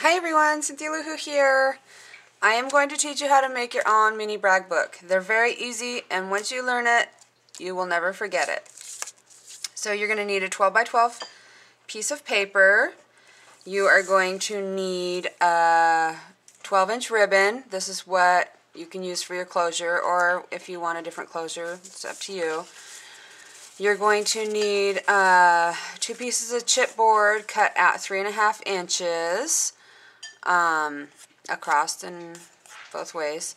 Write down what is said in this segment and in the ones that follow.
Hi everyone, Cynthialoowho here. I am going to teach you how to make your own mini brag book. They're very easy, and once you learn it, you will never forget it. So you're going to need a 12 by 12 piece of paper. You are going to need a 12-inch ribbon. This is what you can use for your closure, or if you want a different closure, it's up to you. You're going to need 2 pieces of chipboard cut at 3.5 inches across and both ways.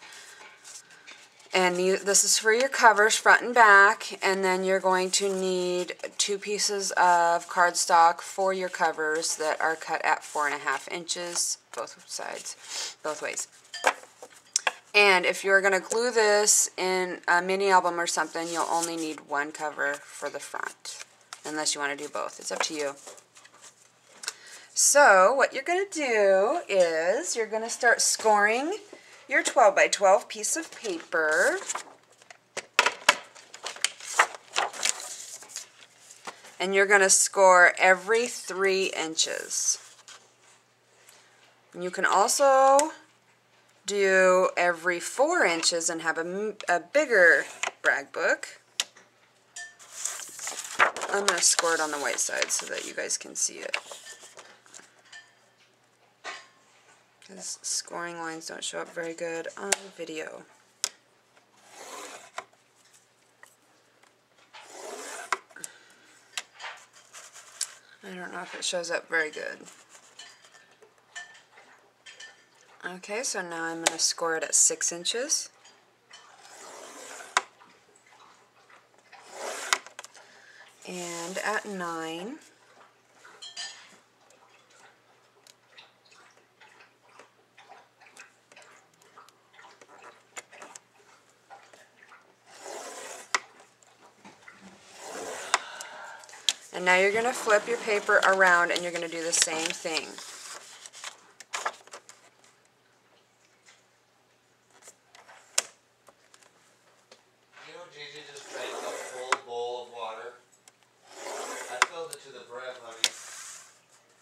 And this is for your covers, front and back. And then you're going to need 2 pieces of cardstock for your covers that are cut at 4.5 inches, both sides, both ways. And if you're going to glue this in a mini album or something, you'll only need 1 cover for the front, unless you want to do both. It's up to you. So what you're going to do is you're going to start scoring your 12 by 12 piece of paper. And you're going to score every 3 inches. And you can also do every 4 inches and have a bigger brag book. I'm going to score it on the white side so that you guys can see it, because scoring lines don't show up very good on video. I don't know if it shows up very good. Okay, so now I'm going to score it at 6 inches. And at 9. And now you're going to flip your paper around and you're going to do the same thing. Gigi just drank a full bowl of water. I filled it to the brim, honey.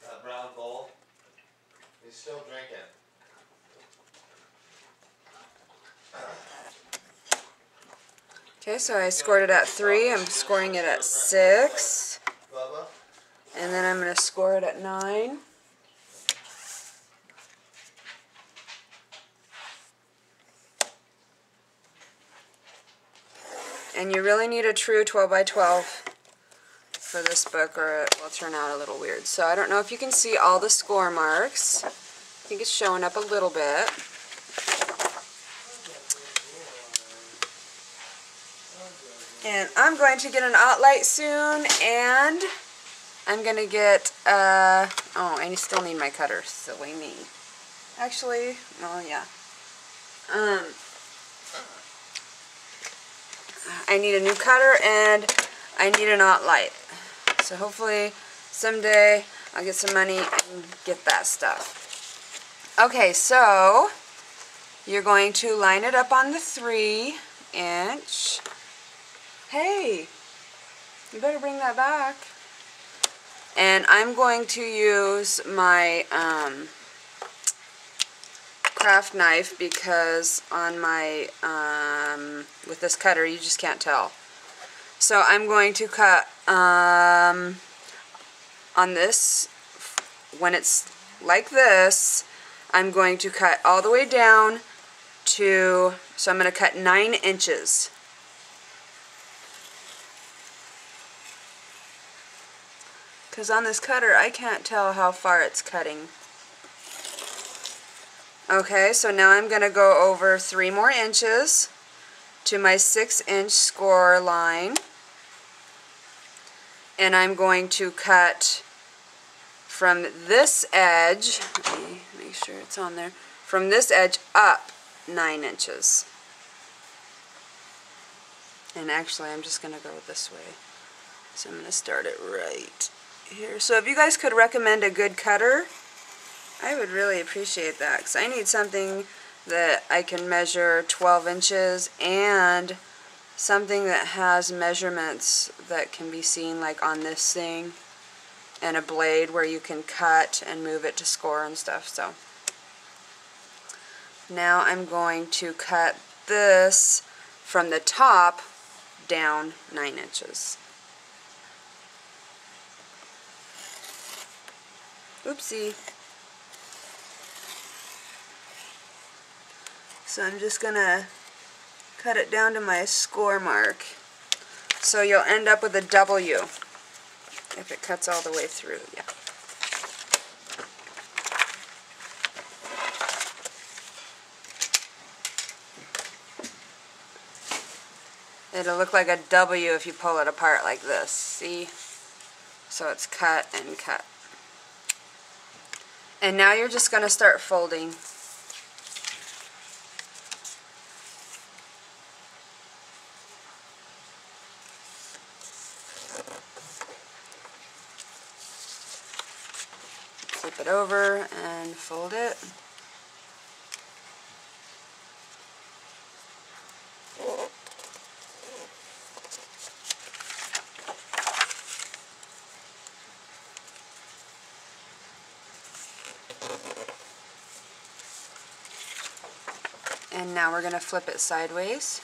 That brown bowl. He's still drinking. Okay, so I scored it at 3. I'm scoring it at 6. Bubba? And then I'm going to score it at 9. And you really need a true 12 by 12 for this book, or it will turn out a little weird. So I don't know if you can see all the score marks. I think it's showing up a little bit. And I'm going to get an light soon, and I'm going to get, oh, I still need my cutter, silly me. Actually, well, yeah. I need a new cutter, and I need an light. So hopefully someday I'll get some money and get that stuff. Okay, so you're going to line it up on the 3 inch. Hey, you better bring that back. And I'm going to use my craft knife, because on my with this cutter you just can't tell. So I'm going to cut on this, when it's like this, I'm going to cut all the way down to, so I'm going to cut 9 inches. Because on this cutter I can't tell how far it's cutting. Okay, so now I'm going to go over 3 more inches to my 6-inch score line. And I'm going to cut from this edge, let me make sure it's on there, from this edge up 9 inches. And actually I'm just going to go this way. So I'm going to start it right here. So if you guys could recommend a good cutter, I would really appreciate that, because I need something that I can measure 12 inches and something that has measurements that can be seen, like on this thing. and a blade where you can cut and move it to score and stuff. So now I'm going to cut this from the top down 9 inches. Oopsie. So I'm just gonna cut it down to my score mark. So you'll end up with a W if it cuts all the way through. Yeah. It'll look like a W if you pull it apart like this. See? So it's cut and cut. And now you're just going to start folding. Flip it over and fold it. And now we're going to flip it sideways.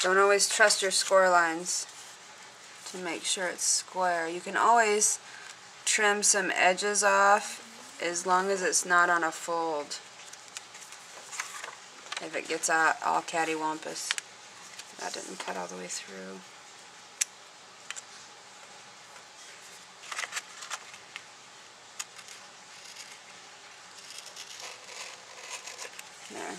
Don't always trust your score lines to make sure it's square. You can always trim some edges off as long as it's not on a fold. If it gets out all cattywampus. That didn't cut all the way through. There.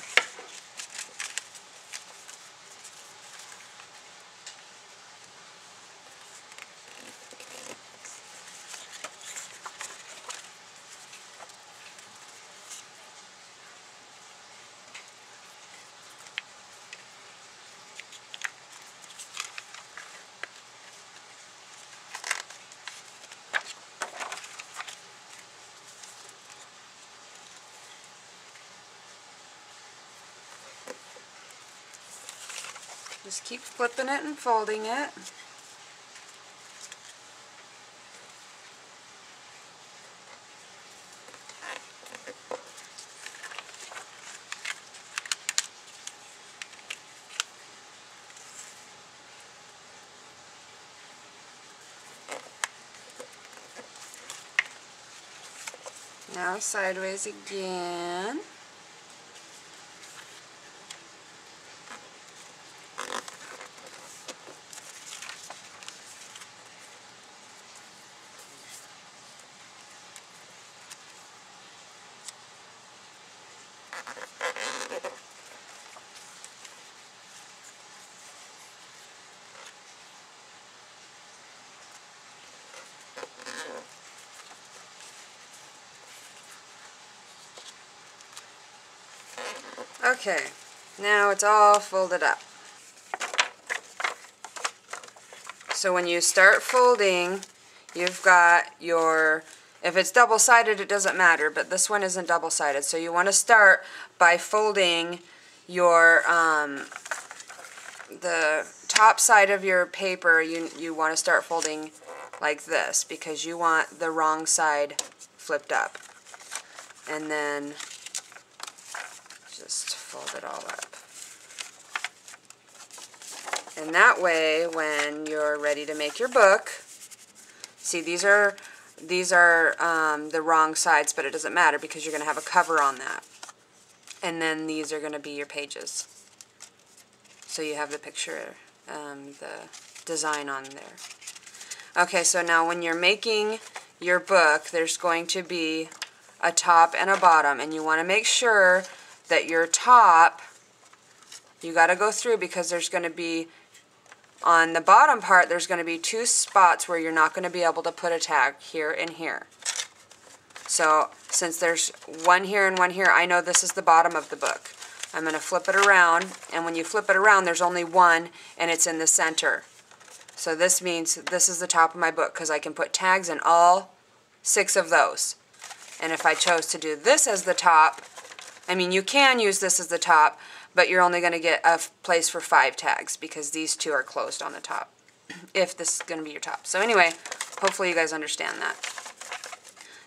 Just keep flipping it and folding it. Now sideways again. Okay, now it's all folded up. So when you start folding, you've got your, if it's double-sided it doesn't matter, but this one isn't double-sided. So you want to start by folding your, the top side of your paper, you want to start folding like this because you want the wrong side flipped up. And then just fold it all up. And that way, when you're ready to make your book, see these are the wrong sides, but it doesn't matter because you're going to have a cover on that. And then these are going to be your pages. So you have the picture, the design on there. Okay, so now when you're making your book, there's going to be a top and a bottom, and you want to make sure that your top, you got to go through because there's going to be, on the bottom part, there's going to be 2 spots where you're not going to be able to put a tag, here and here. So since there's one here and one here, I know this is the bottom of the book. I'm going to flip it around, and when you flip it around, there's only one, and it's in the center. So this means this is the top of my book because I can put tags in all 6 of those. And if I chose to do this as the top, I mean, you can use this as the top, but you're only going to get a place for 5 tags because these 2 are closed on the top, if this is going to be your top. So anyway, hopefully you guys understand that.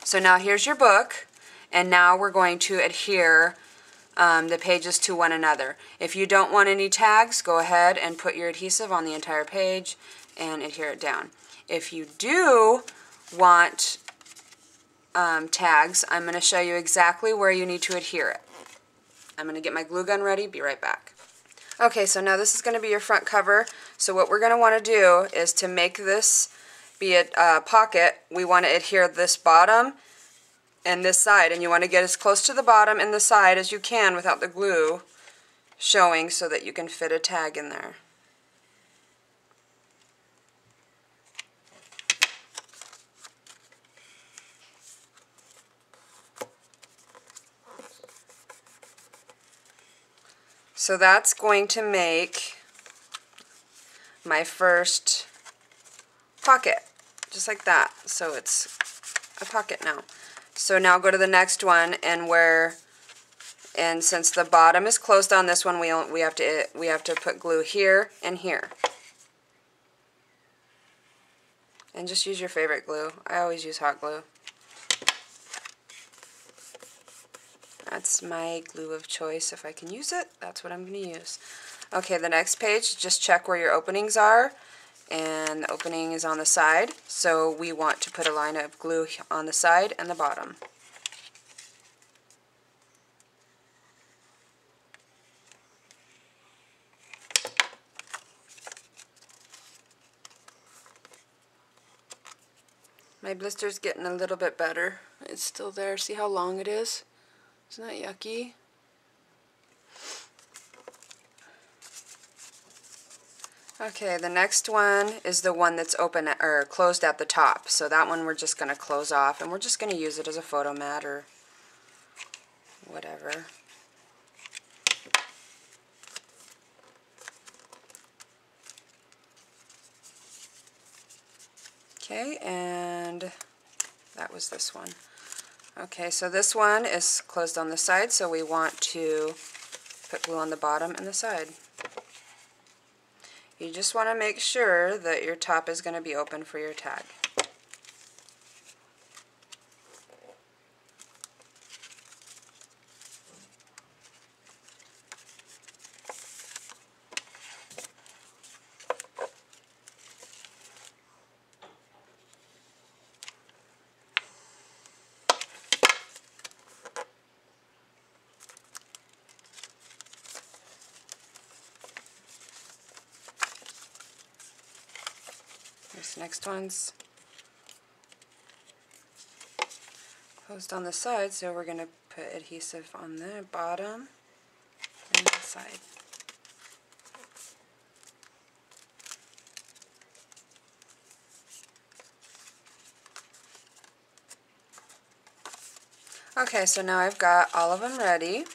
So now here's your book, and now we're going to adhere the pages to one another. If you don't want any tags, go ahead and put your adhesive on the entire page and adhere it down. If you do want tags, I'm going to show you exactly where you need to adhere it. I'm going to get my glue gun ready, be right back. Okay, so now this is going to be your front cover. So what we're going to want to do is to make this be a pocket, we want to adhere this bottom and this side, and you want to get as close to the bottom and the side as you can without the glue showing so that you can fit a tag in there. So that's going to make my first pocket, just like that. So it's a pocket now. So now go to the next one, and since the bottom is closed on this one, we have to put glue here and here. And just use your favorite glue. I always use hot glue. That's my glue of choice. If I can use it, that's what I'm going to use. Okay, the next page, just check where your openings are. And the opening is on the side, so we want to put a line of glue on the side and the bottom. My blister's getting a little bit better. It's still there. See how long it is? Isn't that yucky? Okay, the next one is the one that's open or closed at the top. So that one we're just going to close off, and we're just going to use it as a photo mat or whatever. Okay, and that was this one. Okay, so this one is closed on the side, so we want to put glue on the bottom and the side. You just want to make sure that your top is going to be open for your tag. This next one's closed on the side, so we're going to put adhesive on the bottom and the side. Okay, so now I've got all of them ready.